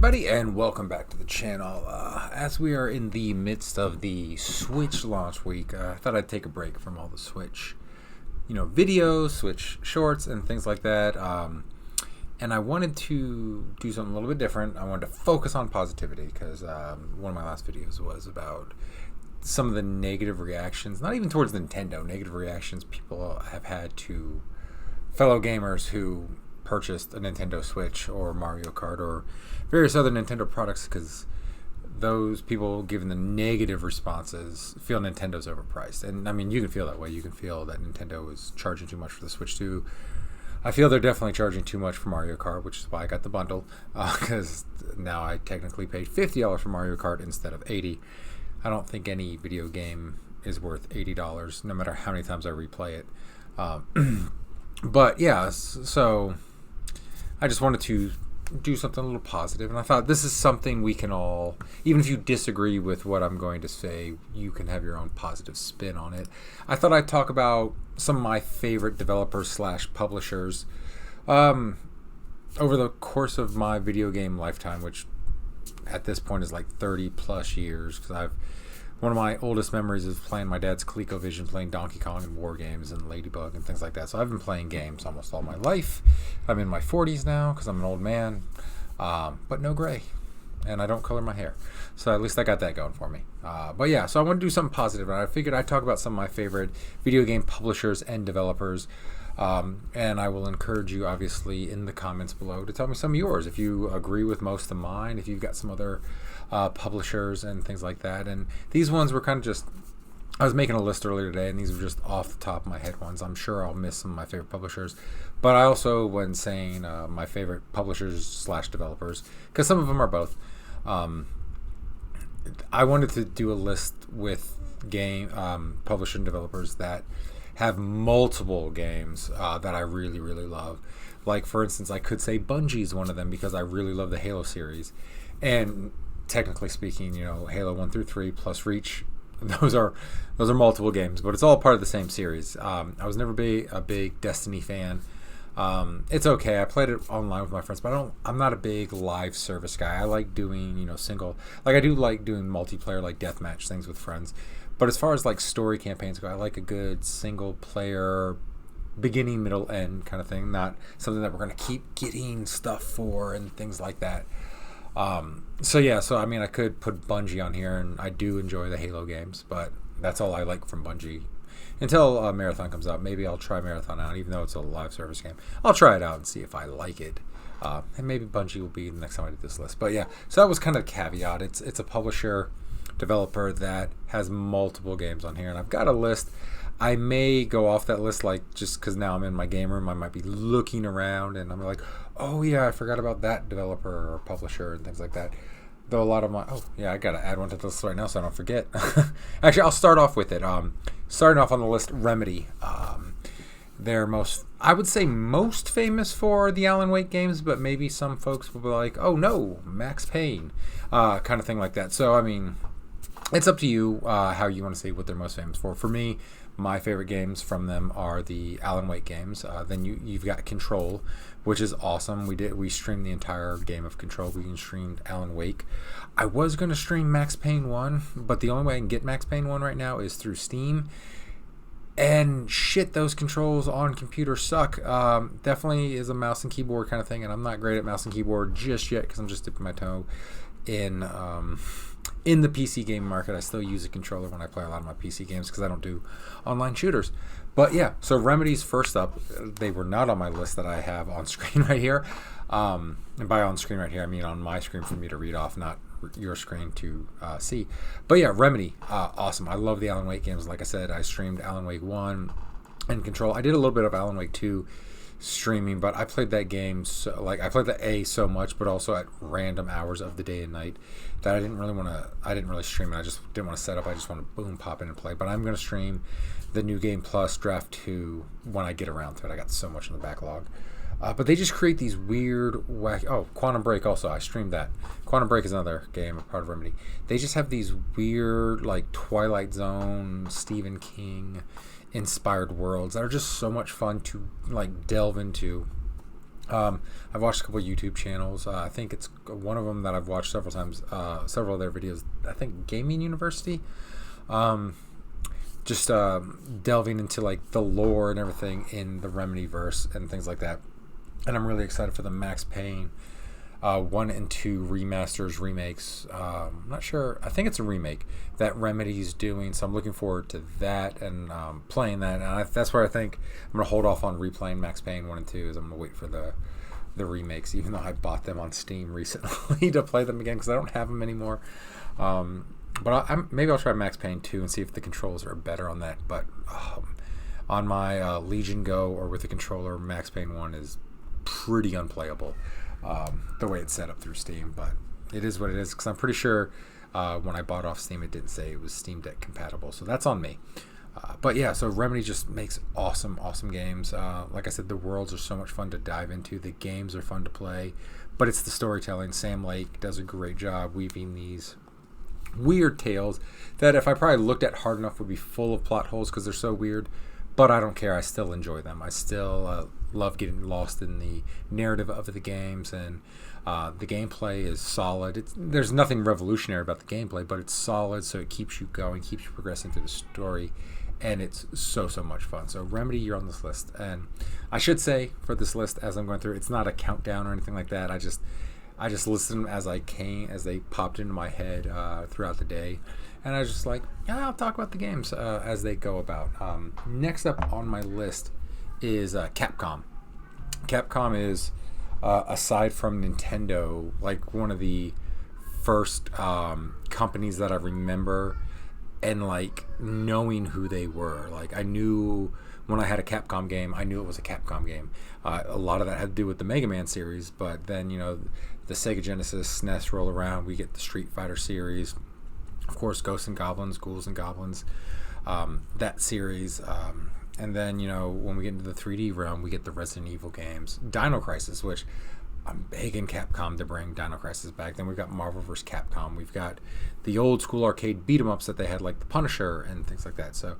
everybody, and welcome back to the channel. As we are in the midst of the Switch launch week, I thought I'd take a break from all the Switch, videos, Switch shorts, and things like that. And I wanted to do something a little bit different. I wanted to focus on positivity because one of my last videos was about some of the negative reactions, not even towards Nintendo, negative reactions people have had to fellow gamers who purchased a Nintendo Switch or Mario Kart or various other Nintendo products, because those people giving the negative responses feel Nintendo's overpriced. And I mean, you can feel that way. You can feel that Nintendo is charging too much for the Switch too. I feel they're definitely charging too much for Mario Kart, which is why I got the bundle, because now I technically paid $50 for Mario Kart instead of $80. I don't think any video game is worth $80, no matter how many times I replay it. But yeah, so I just wanted to do something a little positive, and I thought this is something we can all, even if you disagree with what I'm going to say, you can have your own positive spin on it. I thought I'd talk about some of my favorite developers slash publishers over the course of my video game lifetime, which at this point is like 30 plus years, because one of my oldest memories is playing my dad's ColecoVision, playing Donkey Kong and War Games and Ladybug and things like that. So I've been playing games almost all my life. I'm in my 40s now because I'm an old man, but no gray, and I don't color my hair. So at least I got that going for me. But yeah, so I want to do something positive, and I figured I'd talk about some of my favorite video game publishers and developers. And I will encourage you, obviously, in the comments below to tell me some of yours. If you agree with most of mine, if you've got some other publishers and things like that. And these ones were kind of just, I was making a list earlier today, and these were just off the top of my head ones. I'm sure I'll miss some of my favorite publishers. But I also, when saying my favorite publishers slash developers, because some of them are both, I wanted to do a list with game publishers and developers that have multiple games that I really, really love. Like, for instance, I could say Bungie's one of them because I really love the Halo series. And technically speaking, Halo 1 through 3 plus Reach, those are multiple games, but it's all part of the same series. I was never a big Destiny fan. It's okay. I played it online with my friends, but I'm not a big live service guy. I like doing, single, like I do like doing multiplayer, like deathmatch things with friends. But as far as like story campaigns go, I like a good single player, beginning, middle, end kind of thing. Not something that we're going to keep getting stuff for and things like that. So I mean, I could put Bungie on here, and I do enjoy the Halo games, but that's all I like from Bungie. Until Marathon comes out, maybe I'll try Marathon out, even though it's a live service game. I'll try it out and see if I like it. And maybe Bungie will be the next time I do this list. But yeah, so that was kind of a caveat. It's a publisher developer that has multiple games on here, and I've got a list. I may go off that list, like, just because now I'm in my game room, I might be looking around and I'm like, oh yeah, I forgot about that developer or publisher and things like that. Though a lot of my, I gotta add one to this list right now so I don't forget. Actually, I'll start off with it. Starting off on the list, Remedy. They're I would say most famous for the Alan Wake games, but maybe some folks will be like, oh no, Max Payne, kind of thing like that. So I mean, it's up to you how you want to say what they're most famous for. For me, my favorite games from them are the Alan Wake games. Then you've got Control, which is awesome. We streamed the entire game of Control. We streamed Alan Wake. I was going to stream Max Payne 1, but the only way I can get Max Payne 1 right now is through Steam. And shit, those controls on computer suck. Definitely is a mouse and keyboard kind of thing, and I'm not great at mouse and keyboard just yet because I'm just dipping my toe in the PC game market. I still use a controller when I play a lot of my PC games because I don't do online shooters. But yeah, so Remedy's first up. They were not on my list that I have on screen right here. And by on screen right here, I mean on my screen for me to read off, not your screen to see. But yeah, Remedy, awesome. I love the Alan Wake games. Like I said, I streamed Alan Wake 1 and Control. I did a little bit of Alan Wake 2 streaming, but I played that game I played the A so much, but also at random hours of the day and night, that I didn't really stream it. I just didn't want to set up. I just want to boom, pop in and play. But I'm going to stream the New Game Plus Draft 2 when I get around to it. I got so much in the backlog. But they just create these weird, wacky... Oh, Quantum Break also. I streamed that. Quantum Break is another game, a part of Remedy. They just have these weird, like, Twilight Zone, Stephen King inspired worlds that are just so much fun to, like, delve into. I've watched a couple of YouTube channels. I think it's one of them that I've watched several times. Several of their videos. I think Gaming University. Um, just delving into like the lore and everything in the Remedy verse and things like that. And I'm really excited for the Max Payne 1 and 2 remasters, remakes. I'm not sure. I think it's a remake that Remedy's doing, so I'm looking forward to that and playing that. And that's where I think I'm going to hold off on replaying Max Payne 1 and 2, is I'm going to wait for the remakes, even though I bought them on Steam recently to play them again because I don't have them anymore. But maybe I'll try Max Payne 2 and see if the controls are better on that. But on my Legion Go or with the controller, Max Payne 1 is pretty unplayable the way it's set up through Steam. But it is what it is, because I'm pretty sure when I bought off Steam, it didn't say it was Steam Deck compatible. So that's on me. But yeah, so Remedy just makes awesome games. Like I said, the worlds are so much fun to dive into. The games are fun to play. But it's the storytelling. Sam Lake does a great job weaving these weird tales that, if I probably looked at hard enough, would be full of plot holes because they're so weird. But I don't care. I still enjoy them. I still love getting lost in the narrative of the games, and the gameplay is solid. There's nothing revolutionary about the gameplay, but it's solid, so it keeps you going, keeps you progressing through the story, and it's so much fun. So Remedy, you're on this list. And I should say, for this list, as I'm going through, it's not a countdown or anything like that. I just listened as they popped into my head throughout the day, and I was just like, yeah, I'll talk about the games as they go about. Next up on my list is Capcom. Capcom is, aside from Nintendo, like one of the first companies that I remember, and like knowing who they were. Like, I knew when I had a Capcom game, I knew it was a Capcom game. A lot of that had to do with the Mega Man series, but then, the Sega Genesis, SNES roll around, we get the Street Fighter series, of course, Ghosts and Goblins, Ghouls and Goblins, that series, and then, when we get into the 3D realm, we get the Resident Evil games, Dino Crisis, which I'm begging Capcom to bring Dino Crisis back. Then we've got Marvel vs. Capcom. We've got the old school arcade beat 'em ups that they had, like the Punisher and things like that. So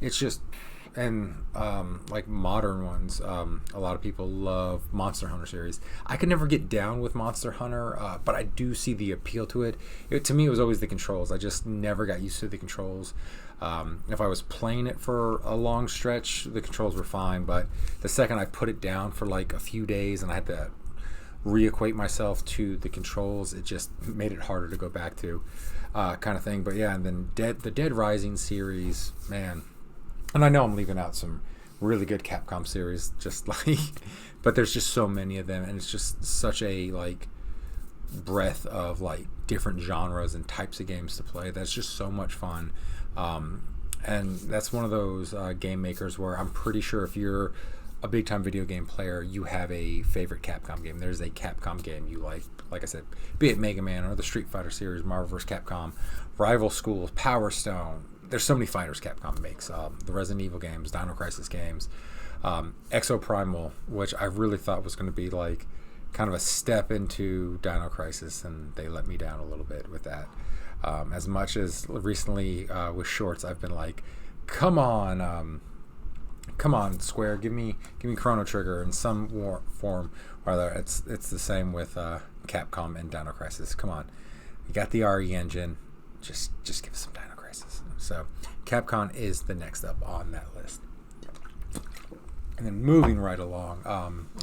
it's just, and like modern ones, a lot of people love Monster Hunter series. I could never get down with Monster Hunter, but I do see the appeal to it. To me, it was always the controls. I just never got used to the controls. If I was playing it for a long stretch, the controls were fine, but the second I put it down for like a few days and I had to reacquaint myself to the controls, it just made it harder to go back to, kind of thing. But yeah, and then the Dead Rising series, man. And I know I'm leaving out some really good Capcom series, just like, but there's just so many of them, and it's just such a like breadth of like different genres and types of games to play. That's just so much fun. And that's one of those game makers where I'm pretty sure if you're a big time video game player, you have a favorite Capcom game. There's a Capcom game you like I said, be it Mega Man or the Street Fighter series, Marvel vs. Capcom, Rival Schools, Power Stone. There's so many fighters Capcom makes. The Resident Evil games, Dino Crisis games, Exoprimal, which I really thought was going to be like kind of a step into Dino Crisis, and they let me down a little bit with that. As much as recently with shorts, I've been like, come on, Square, give me Chrono Trigger in some form or other. It's the same with Capcom and Dino Crisis. Come on, you got the RE engine, just give us some Dino Crisis. So Capcom is the next up on that list. And then moving right along,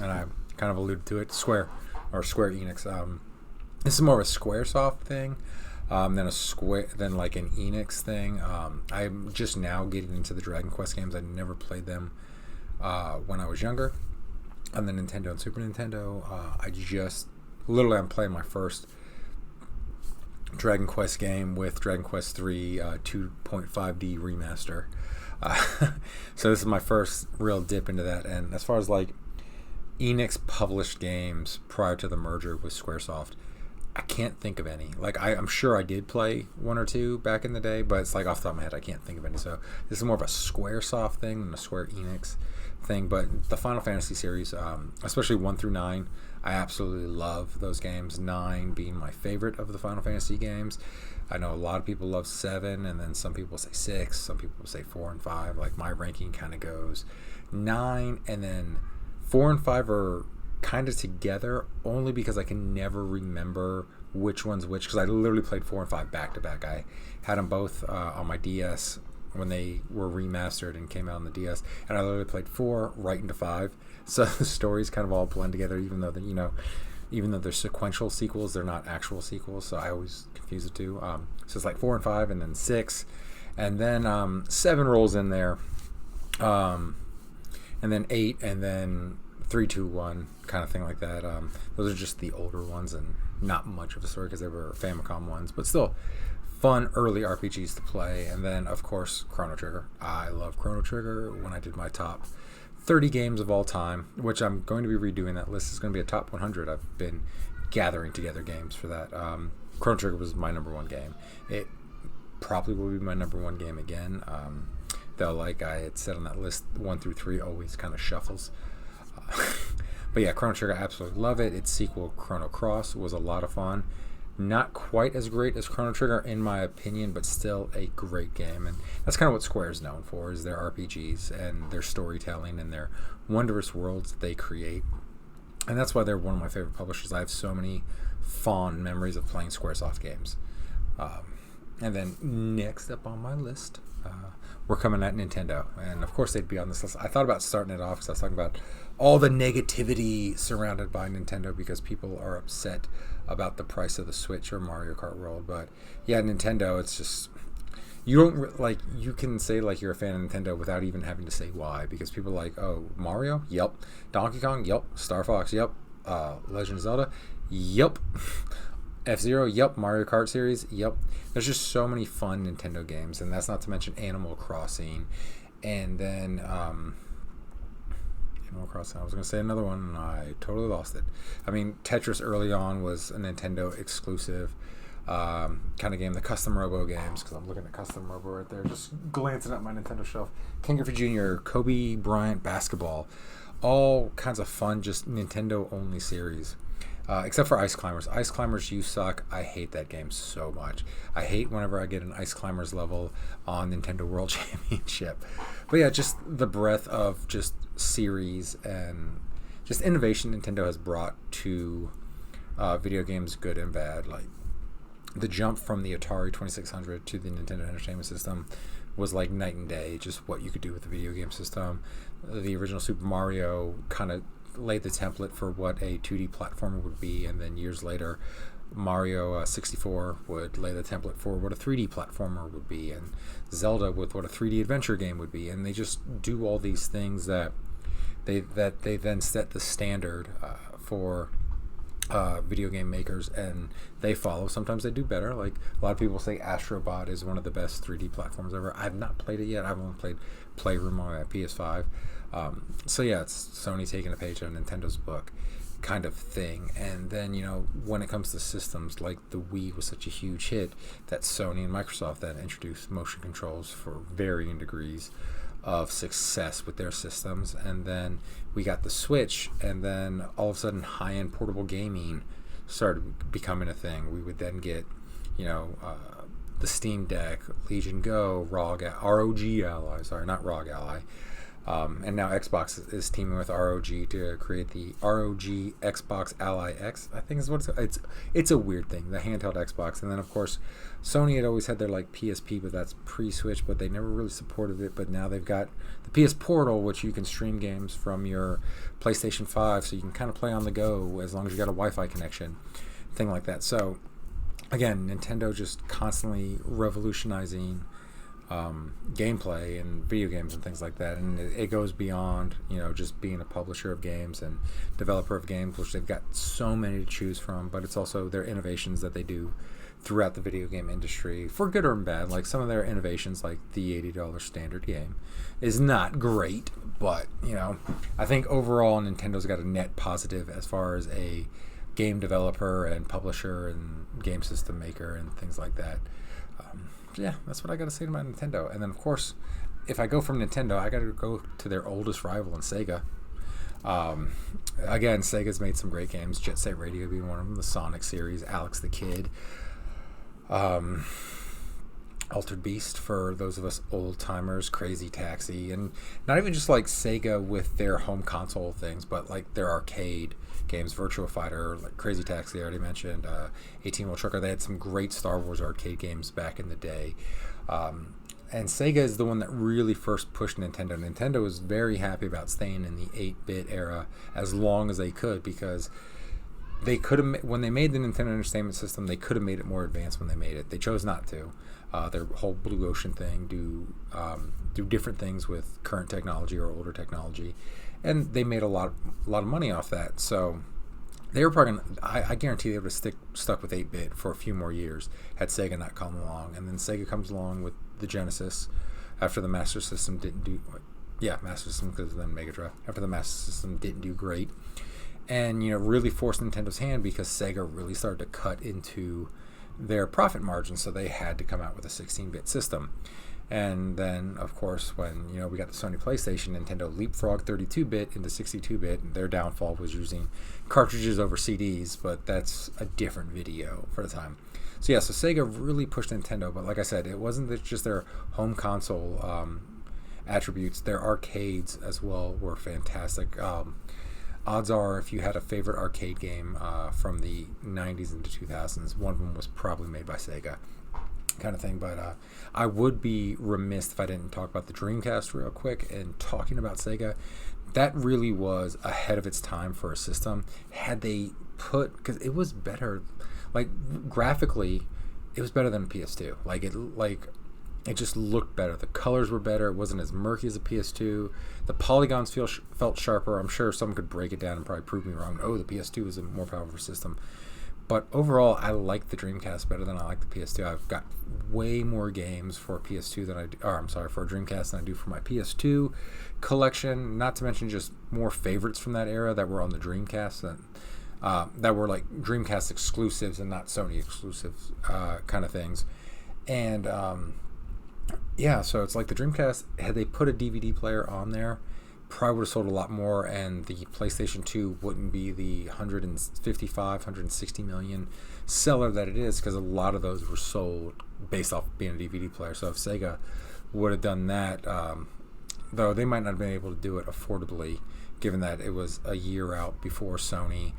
and I kind of alluded to it, Square Enix. This is more of a Squaresoft thing than like an Enix thing. I'm just now getting into the Dragon Quest games. I never played them when I was younger on the Nintendo and Super Nintendo. I'm playing my first Dragon Quest game with Dragon Quest 3 2.5D remaster. So this is my first real dip into that. And as far as like Enix published games prior to the merger with Squaresoft, I can't think of any. Like I'm sure I did play one or two back in the day, but it's like off the top of my head I can't think of any. So this is more of a Squaresoft thing than a Square Enix thing. But the Final Fantasy series, especially 1 through 9, I absolutely love those games. 9 being my favorite of the Final Fantasy games. I know a lot of people love 7, and then some people say 6, some people say 4 and 5. Like my ranking kind of goes 9, and then 4 and 5 are kind of together only because I can never remember which one's which, because I literally played 4 and 5 back to back. I had them both on my DS when they were remastered and came out on the DS, and I literally played 4 right into 5. So the stories kind of all blend together, even though even though they're sequential sequels, they're not actual sequels. So I always confuse the two. So it's like 4 and 5, and then 6, and then 7 rolls in there, and then 8, and then 3, 2, 1, kind of thing like that. Those are just the older ones and not much of a story because they were Famicom ones, but still fun early RPGs to play. And then, of course, Chrono Trigger. I love Chrono Trigger. When I did my top 30 games of all time, which I'm going to be redoing, that list is going to be a top 100. I've been gathering together games for that. Chrono Trigger was my number 1 game. It probably will be my number 1 game again. Though, like I had said on that list, 1 through 3 always kind of shuffles. But yeah, Chrono Trigger, I absolutely love it. Its sequel, Chrono Cross, was a lot of fun. Not quite as great as Chrono Trigger, in my opinion, but still a great game. And that's kind of what Square is known for, is their RPGs and their storytelling and their wondrous worlds that they create. And that's why they're one of my favorite publishers. I have so many fond memories of playing Squaresoft games. And then next up on my list, we're coming at Nintendo. And of course they'd be on this list. I thought about starting it off because I was talking about all the negativity surrounded by Nintendo because people are upset about the price of the Switch or Mario Kart World. But yeah, Nintendo, it's just, you don't, like, you can say like you're a fan of Nintendo without even having to say why, because people are like, oh, Mario? Yep. Donkey Kong? Yep. Star Fox? Yep. Legend of Zelda? Yep. F-Zero? Yep. Mario Kart series? Yep. There's just so many fun Nintendo games, and that's not to mention Animal Crossing. And then Animal Crossing, I was going to say another one, and I totally lost it. I mean, Tetris early on was a Nintendo exclusive kind of game. The Custom Robo games, because I'm looking at Custom Robo right there, just glancing at my Nintendo shelf. King Griffey Jr., Kobe Bryant basketball, all kinds of fun, just Nintendo-only series. Except for Ice Climbers. Ice Climbers, you suck. I hate that game so much. I hate whenever I get an Ice Climbers level on Nintendo World Championship. But yeah, just the breadth of just series and just innovation Nintendo has brought to video games, good and bad. Like, the jump from the Atari 2600 to the Nintendo Entertainment System was like night and day, just what you could do with the video game system. The original Super Mario kind of laid the template for what a 2D platformer would be, and then years later Mario 64 would lay the template for what a 3D platformer would be, and Zelda with what a 3D adventure game would be. And they just do all these things that they then set the standard for video game makers, and they follow. Sometimes they do better. Like, a lot of people say Astro Bot is one of the best 3D platforms ever. I've not played it yet. I've only played Playroom on my PS5. So yeah, it's Sony taking a page out of Nintendo's book kind of thing. And then, you know, when it comes to systems, like the Wii was such a huge hit that Sony and Microsoft then introduced motion controls for varying degrees of success with their systems. And then we got the Switch, and then all of a sudden high-end portable gaming started becoming a thing. We would then get, you know, the Steam Deck, Legion Go, ROG Ally, sorry, not ROG Ally. And now Xbox is teaming with ROG to create the ROG Xbox Ally X, I think is what it's a weird thing, the handheld Xbox. And then of course Sony had always had their like PSP, but that's pre-Switch, but they never really supported it. But now they've got the PS Portal, which you can stream games from your PlayStation 5, so you can kind of play on the go as long as you got a Wi-Fi connection, thing like that. So again, Nintendo just constantly revolutionizing gameplay and video games and things like that, and it goes beyond, you know, just being a publisher of games and developer of games, which they've got so many to choose from, but it's also their innovations that they do throughout the video game industry, for good or bad. Like, some of their innovations, like the $80 standard game, is not great, but, you know, I think overall Nintendo's got a net positive as far as a game developer and publisher and game system maker and things like that. Yeah, that's what I got to say about Nintendo. And then, of course, if I go from Nintendo, I got to go to their oldest rival in Sega. Again, Sega's made some great games, Jet Set Radio being one of them, the Sonic series, Alex the Kid. Altered Beast for those of us old timers, Crazy Taxi, and not even just like Sega with their home console things, but like their arcade games, Virtua Fighter, like Crazy Taxi, I already mentioned, 18 Wheel Trucker. They had some great Star Wars arcade games back in the day. And Sega is the one that really first pushed Nintendo. Nintendo was very happy about staying in the 8-bit era as long as they could, because they could have, when they made the Nintendo Entertainment System, they could have made it more advanced when they made it. They chose not to. Their whole Blue Ocean thing, do different things with current technology or older technology, and they made a lot of money off that. So they were probably gonna, I guarantee they would have stuck with 8-bit for a few more years had Sega not come along. And then Sega comes along with the Genesis after the Master System didn't do, Master System, because then Mega Drive, after the Master System didn't do great, and really forced Nintendo's hand, because Sega really started to cut into their profit margin, so they had to come out with a 16-bit system. And then, of course, when we got the Sony PlayStation, Nintendo leapfrogged 32-bit into 62-bit. Their downfall was using cartridges over CDs, but that's a different video for the time. So so Sega really pushed Nintendo, but like I said, it wasn't just their home console attributes. Their arcades as well were fantastic. Odds are, if you had a favorite arcade game from the 90s into 2000s, one of them was probably made by Sega, kind of thing. But I would be remiss if I didn't talk about the Dreamcast real quick. And talking about Sega, that really was ahead of its time for a system. Had they because it was better, like graphically, it was better than PS2. It just looked better. The colors were better. It wasn't as murky as a PS2. The polygons felt sharper. I'm sure someone could break it down and probably prove me wrong. Oh, the PS2 is a more powerful system. But overall, I like the Dreamcast better than I like the PS2. I've got way more games for PS2 than for a Dreamcast than I do for my PS2 collection. Not to mention just more favorites from that era that were on the Dreamcast that were like Dreamcast exclusives and not Sony exclusives kind of things. And so it's like the Dreamcast, had they put a DVD player on there, probably would have sold a lot more, and the PlayStation 2 wouldn't be the 160 million seller that it is, because a lot of those were sold based off being a DVD player. So if Sega would have done that, though they might not have been able to do it affordably, given that it was a year out before Sony.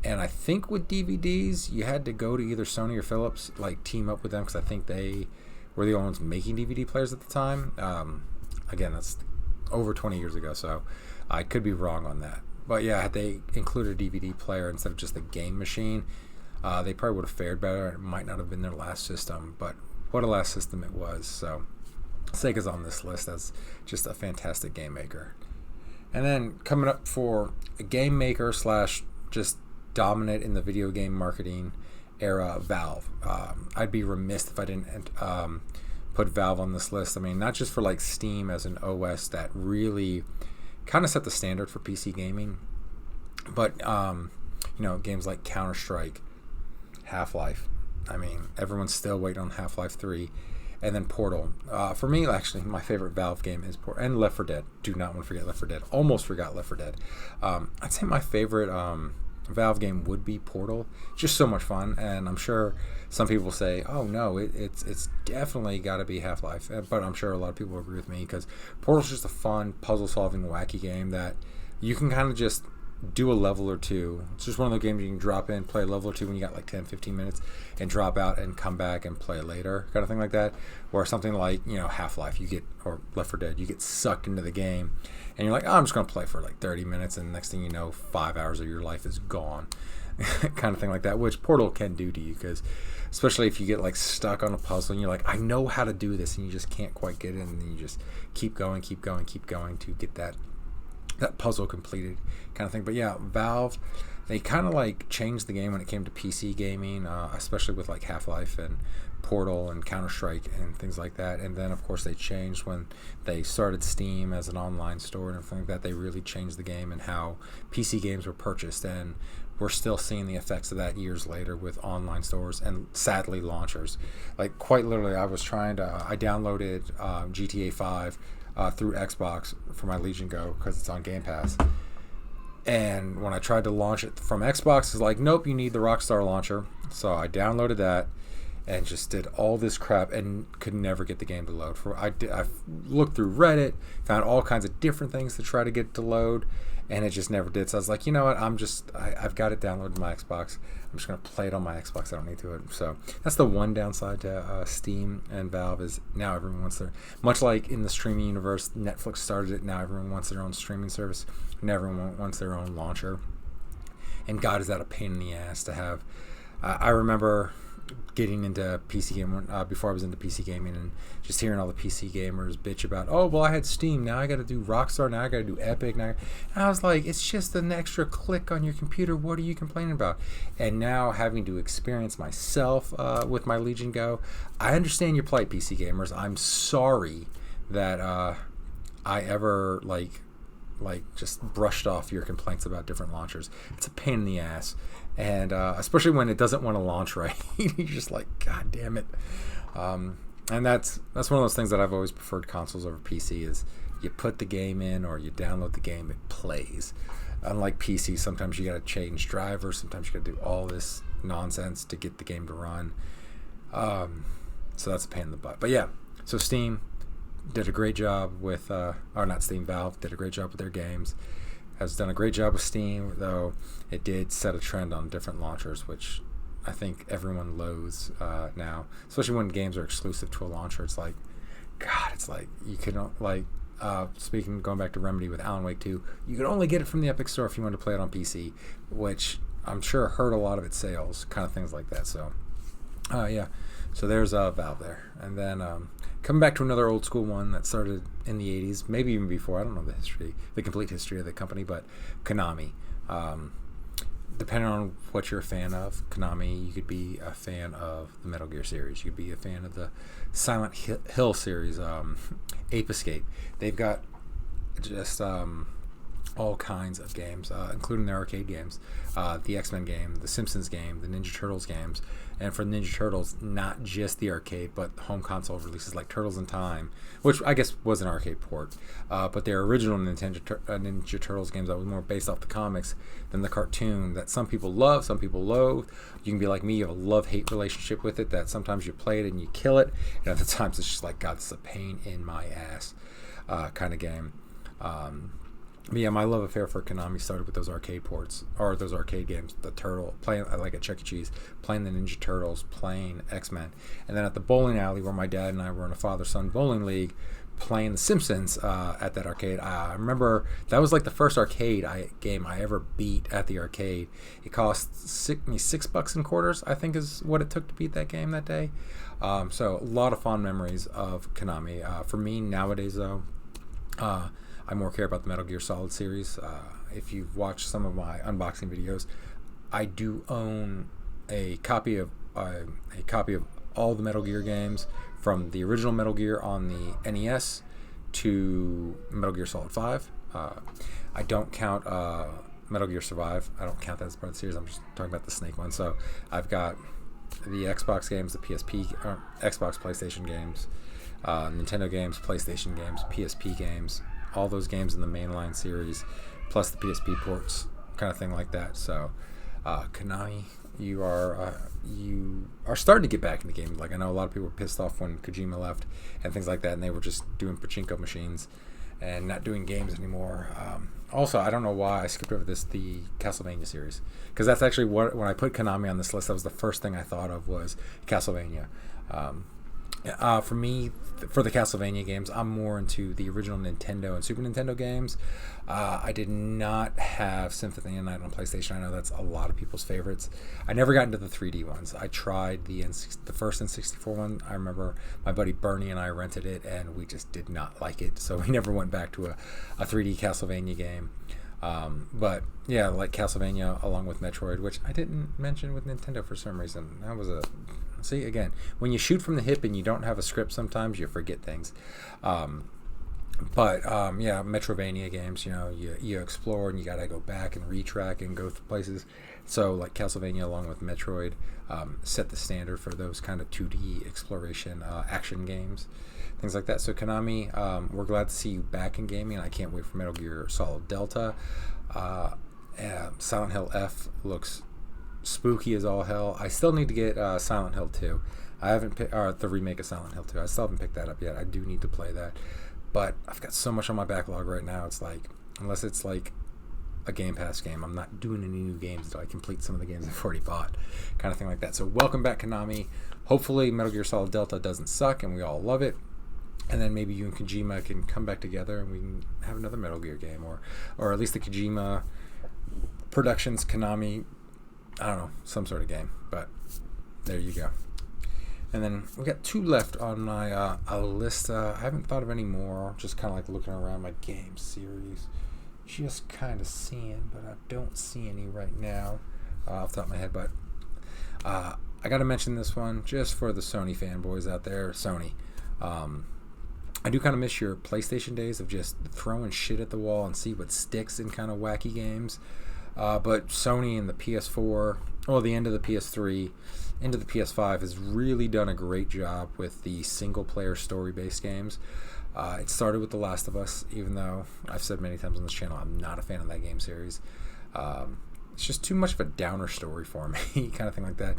And I think with DVDs, you had to go to either Sony or Philips, like team up with them, because I think they were the only ones making DVD players at the time. Again, that's over 20 years ago, so I could be wrong on that. But had they included a DVD player instead of just the game machine, they probably would have fared better. It might not have been their last system, but what a last system it was. So Sega's on this list as just a fantastic game maker. And then coming up for a game maker / just dominant in the video game marketing era, Valve. I'd be remiss if I didn't put Valve on this list. I mean, not just for like Steam as an OS that really kind of set the standard for PC gaming, but games like Counter-Strike, Half-Life. I mean, everyone's still waiting on Half-Life 3, and then Portal. For me, actually, my favorite Valve game is Portal, and Left 4 Dead. Do not want to forget Left 4 Dead. Almost forgot Left 4 Dead. I'd say my favorite Valve game would be Portal. Just so much fun, and I'm sure some people will say, oh no, it's definitely got to be Half-Life, but I'm sure a lot of people will agree with me, because Portal's just a fun puzzle solving wacky game that you can kind of just do a level or two. It's just one of those games you can drop in, play a level or two when you got like 10-15 minutes, and drop out and come back and play later, kind of thing like that. Or something like Half-Life, or Left 4 Dead, you get sucked into the game and you're like, oh, I'm just going to play for like 30 minutes, and the next thing you know, 5 hours of your life is gone. Kind of thing like that, which Portal can do to you, because especially if you get like stuck on a puzzle and you're like, I know how to do this, and you just can't quite get it, and then you just keep going to get that puzzle completed, kind of thing. But Valve, they kind of like changed the game when it came to PC gaming, especially with like Half-Life and Portal and Counter-Strike and things like that. And then of course they changed when they started Steam as an online store and everything like that. They really changed the game and how PC games were purchased, and we're still seeing the effects of that years later with online stores and sadly launchers. Like quite literally, I downloaded GTA 5 through Xbox for my Legion Go because it's on Game Pass. And when I tried to launch it from Xbox, it's like, nope, you need the Rockstar launcher. So I downloaded that, and just did all this crap and could never get the game to load. I looked through Reddit, found all kinds of different things to try to get it to load, and it just never did. So I was like, you know what? I've got it downloaded to my Xbox. I'm just gonna play it on my Xbox. I don't need to. So that's the one downside to Steam and Valve is now everyone wants their, much like in the streaming universe, Netflix started it. Now everyone wants their own streaming service, and everyone wants their own launcher. And God, is that a pain in the ass to have? I remember getting into PC gaming before I was into PC gaming, and just hearing all the PC gamers bitch about, oh well, I had Steam, now I got to do Rockstar, now I got to do Epic, now. And I was like, it's just an extra click on your computer. What are you complaining about? And now having to experience myself with my Legion Go, I understand your plight, PC gamers. I'm sorry that I ever like just brushed off your complaints about different launchers. It's a pain in the ass. And especially when it doesn't want to launch right. You're just like, God damn it. And that's one of those things that I've always preferred consoles over PC is you put the game in or you download the game, it plays. Unlike PC, sometimes you got to change drivers. Sometimes you got to do all this nonsense to get the game to run. So that's a pain in the butt. But yeah, so Steam did a great job with, or not Steam, Valve did a great job with their games. Has done a great job with Steam, though it did set a trend on different launchers, which I think everyone loathes now. Especially when games are exclusive to a launcher. It's like, God, it's like you can, like, going back to Remedy with Alan Wake 2, you can only get it from the Epic Store if you want to play it on PC, which I'm sure hurt a lot of its sales, kind of things like that. So, yeah. So there's Valve there. And then coming back to another old school one that started in the 80s, maybe even before. I don't know the complete history of the company, but Konami. Depending on what you're a fan of, Konami, you could be a fan of the Metal Gear series. You could be a fan of the Silent Hill series, Ape Escape. They've got just all kinds of games, including the arcade games, the X-Men game, the Simpsons game, the Ninja Turtles games, and for Ninja Turtles, not just the arcade, but home console releases like Turtles in Time, which I guess was an arcade port, but their original Ninja Turtles games that was more based off the comics than the cartoon that some people love, some people loathe. You can be like me, you have a love-hate relationship with it, that sometimes you play it and you kill it, and other times it's just like, God, this is a pain in my ass kind of game. But yeah, my love affair for Konami started with those arcade ports, or those arcade games. The Turtle, playing like at Chuck E. Cheese, playing the Ninja Turtles, playing X-Men. And then at the bowling alley where my dad and I were in a father-son bowling league, playing The Simpsons at that arcade. I remember that was like the first arcade game I ever beat at the arcade. It cost $6 and quarters, I think is what it took to beat that game that day. So a lot of fond memories of Konami. For me, nowadays, though, I more care about the Metal Gear Solid series. If you've watched some of my unboxing videos, I do own a copy of all the Metal Gear games from the original Metal Gear on the NES to Metal Gear Solid 5. I don't count Metal Gear Survive. I don't count that as part of the series. I'm just talking about the Snake one. So I've got the Xbox games, the Xbox, PlayStation games, Nintendo games, PlayStation games, PSP games, all those games in the mainline series, plus the PSP ports, kind of thing like that. So, Konami, you are starting to get back in the game. Like, I know a lot of people were pissed off when Kojima left and things like that, and they were just doing pachinko machines and not doing games anymore. Also, I don't know why I skipped over the Castlevania series, because that's actually when I put Konami on this list, that was the first thing I thought of was Castlevania. For me, for the Castlevania games, I'm more into the original Nintendo and Super Nintendo games. I did not have Symphony of the Night on PlayStation. I know that's a lot of people's favorites. I never got into the 3D ones. I tried the first N64 one. I remember my buddy Bernie and I rented it, and we just did not like it. So we never went back to a 3D Castlevania game. But yeah, like Castlevania along with Metroid, which I didn't mention with Nintendo for some reason. That was see, again, when you shoot from the hip and you don't have a script, sometimes you forget things. But yeah, Metrovania games, you explore and you gotta go back and retrack and go through places. So like Castlevania along with Metroid set the standard for those kind of 2D exploration action games, things like that. So Konami, we're glad to see you back in gaming. I can't wait for Metal Gear Solid Delta. Silent Hill F looks spooky as all hell. I still need to get Silent Hill 2. I haven't picked the remake of Silent Hill 2. I still haven't picked that up yet. I do need to play that, but I've got so much on my backlog right now. It's like, unless it's like a Game Pass game, I'm not doing any new games until I complete some of the games I've already bought, kind of thing like that. So welcome back, Konami. Hopefully Metal Gear Solid Delta doesn't suck and we all love it, and then maybe you and Kojima can come back together and we can have another Metal Gear game, or at least the Kojima Productions, Konami, I don't know, some sort of game. But there you go. And then we got 2 left on my list. I haven't thought of any more. Just kind of like looking around my game series, just kind of seeing, but I don't see any right now off the top of my head. But I got to mention this one just for the Sony fanboys out there. Sony, I do kind of miss your PlayStation days of just throwing shit at the wall and see what sticks in kind of wacky games. But Sony and the PS4, well, the end of the PS3, into the PS5 has really done a great job with the single-player story-based games. It started with The Last of Us, even though I've said many times on this channel I'm not a fan of that game series. It's just too much of a downer story for me, kind of thing like that.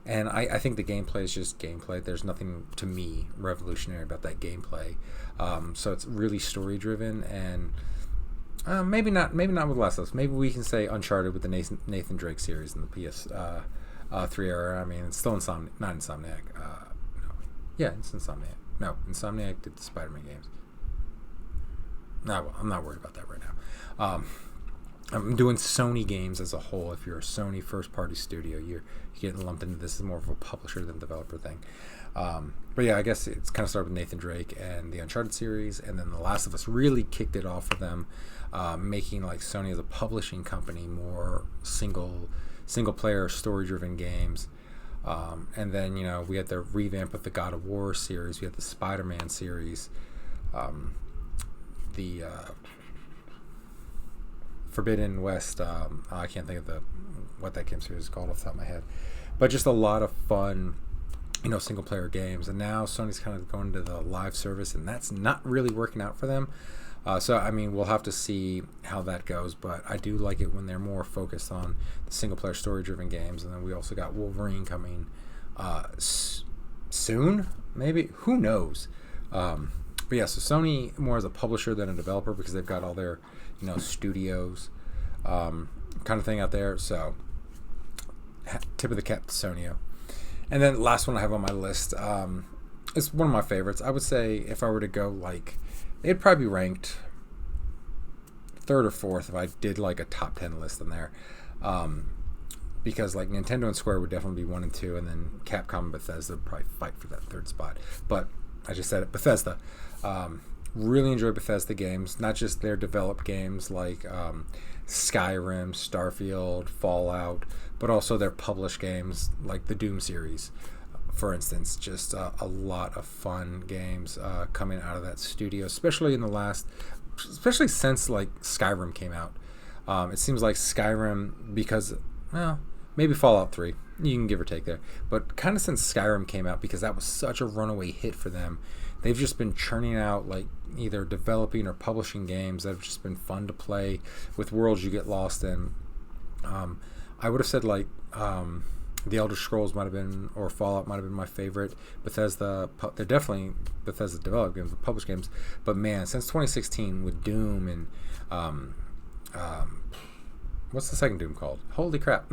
And I think the gameplay is just gameplay. There's nothing, to me, revolutionary about that gameplay. So it's really story-driven, and maybe not with The Last of Us. Maybe we can say Uncharted with the Nathan Drake series in the PS3 era. I mean, it's still not Insomniac. No. Yeah, it's Insomniac. No, Insomniac did the Spider-Man games. No, well, I'm not worried about that right now. I'm doing Sony games as a whole. If you're a Sony first-party studio, you're getting lumped into this. Is more of a publisher than developer thing. But yeah, I guess it's kind of started with Nathan Drake and the Uncharted series, and then The Last of Us really kicked it off for them, making like Sony as a publishing company more single-player story-driven games. And then, we had the revamp of the God of War series. We had the Spider-Man series. The Forbidden West. I can't think of what that game series is called off the top of my head. But just a lot of fun, single-player games. And now Sony's kind of going to the live service, and that's not really working out for them. So, I mean, we'll have to see how that goes, but I do like it when they're more focused on the single-player story-driven games. And then we also got Wolverine coming soon, maybe? Who knows? But yeah, so Sony more as a publisher than a developer because they've got all their, studios kind of thing out there. So, tip of the cap to Sony. And then last one I have on my list is one of my favorites. I would say if I were to go it'd probably be ranked 3rd or 4th if I did like a top 10 list in there. Because like Nintendo and Square would definitely be 1 and 2, and then Capcom and Bethesda would probably fight for that 3rd spot. But I just said it, Bethesda. Really enjoy Bethesda games, not just their developed games like Skyrim, Starfield, Fallout, but also their published games like the Doom series, for instance. Just a lot of fun games coming out of that studio, especially since like Skyrim came out. It seems like Skyrim, because, well, maybe Fallout 3, you can give or take there, but kind of since Skyrim came out, because that was such a runaway hit for them, they've just been churning out like either developing or publishing games that have just been fun to play with worlds you get lost in. I would have said like The Elder Scrolls might have been, or Fallout might have been my favorite. Bethesda, they're definitely Bethesda developed games, published games, but man, since 2016 with Doom and what's the second Doom called? Holy crap.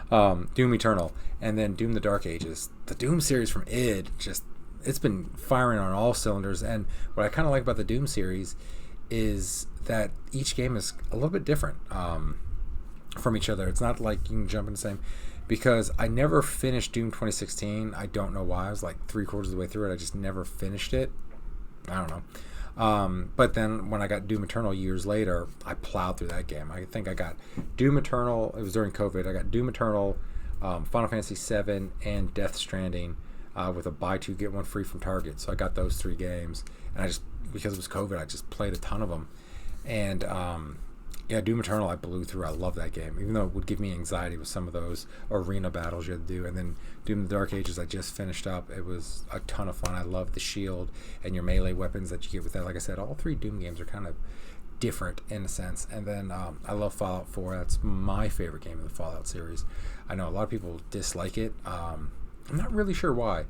Doom Eternal, and then Doom the Dark Ages. The Doom series from id, it's been firing on all cylinders. And what I kind of like about the Doom series is that each game is a little bit different from each other. It's not like you can jump in the same, because I never finished Doom 2016. I don't know why. I was like 3/4 of the way through it. I just never finished it. I don't know. But then when I got Doom Eternal years later, I plowed through that game. I think I got Doom Eternal. It was during COVID. I got Doom Eternal, Final Fantasy VII, and Death Stranding with a buy 2 get 1 free from Target. So I got those 3 games, and because it was COVID, I just played a ton of them. And yeah, Doom Eternal I blew through. I love that game, even though it would give me anxiety with some of those arena battles you had to do. And then Doom the Dark Ages I just finished up. It was a ton of fun. I love the shield and your melee weapons that you get with that. Like I said, all 3 Doom games are kind of different in a sense. And then I love Fallout 4. That's my favorite game in the Fallout series. I know a lot of people dislike it. I'm not really sure why.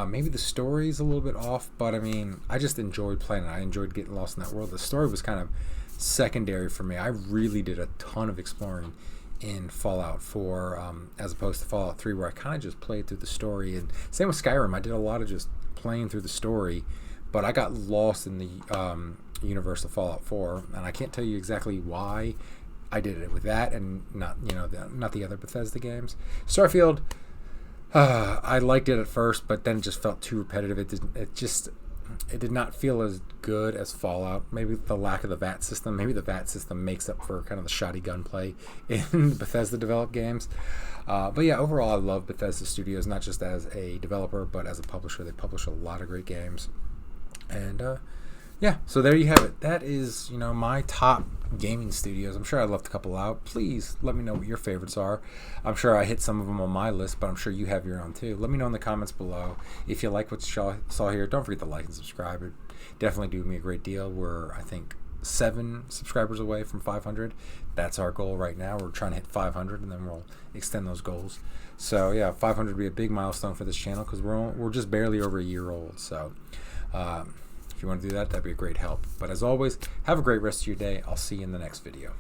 Maybe the story's a little bit off, but I mean, I just enjoyed playing it. I enjoyed getting lost in that world. The story was kind of secondary for me. I really did a ton of exploring in Fallout 4, as opposed to Fallout 3, where I kind of just played through the story. And same with Skyrim, I did a lot of just playing through the story, but I got lost in the universe of Fallout 4, and I can't tell you exactly why I did it with that and not not the other Bethesda games. Starfield, I liked it at first, but then it just felt too repetitive. It did not feel as good as Fallout. Maybe the lack of the VAT system. Maybe the VAT system makes up for kind of the shoddy gunplay in Bethesda developed games. But yeah, overall, I love Bethesda Studios, not just as a developer, but as a publisher. They publish a lot of great games. And yeah, so there you have it. That is, my top gaming studios. I'm sure I left a couple out. Please let me know what your favorites are. I'm sure I hit some of them on my list, but I'm sure you have your own too. Let me know in the comments below. If you like what you saw here, don't forget to like and subscribe. It definitely do me a great deal. We're, I think, 7 subscribers away from 500. That's our goal right now. We're trying to hit 500, and then we'll extend those goals. So yeah, 500 would be a big milestone for this channel because we're just barely over a year old. So if you want to do that, that'd be a great help. But as always, have a great rest of your day. I'll see you in the next video.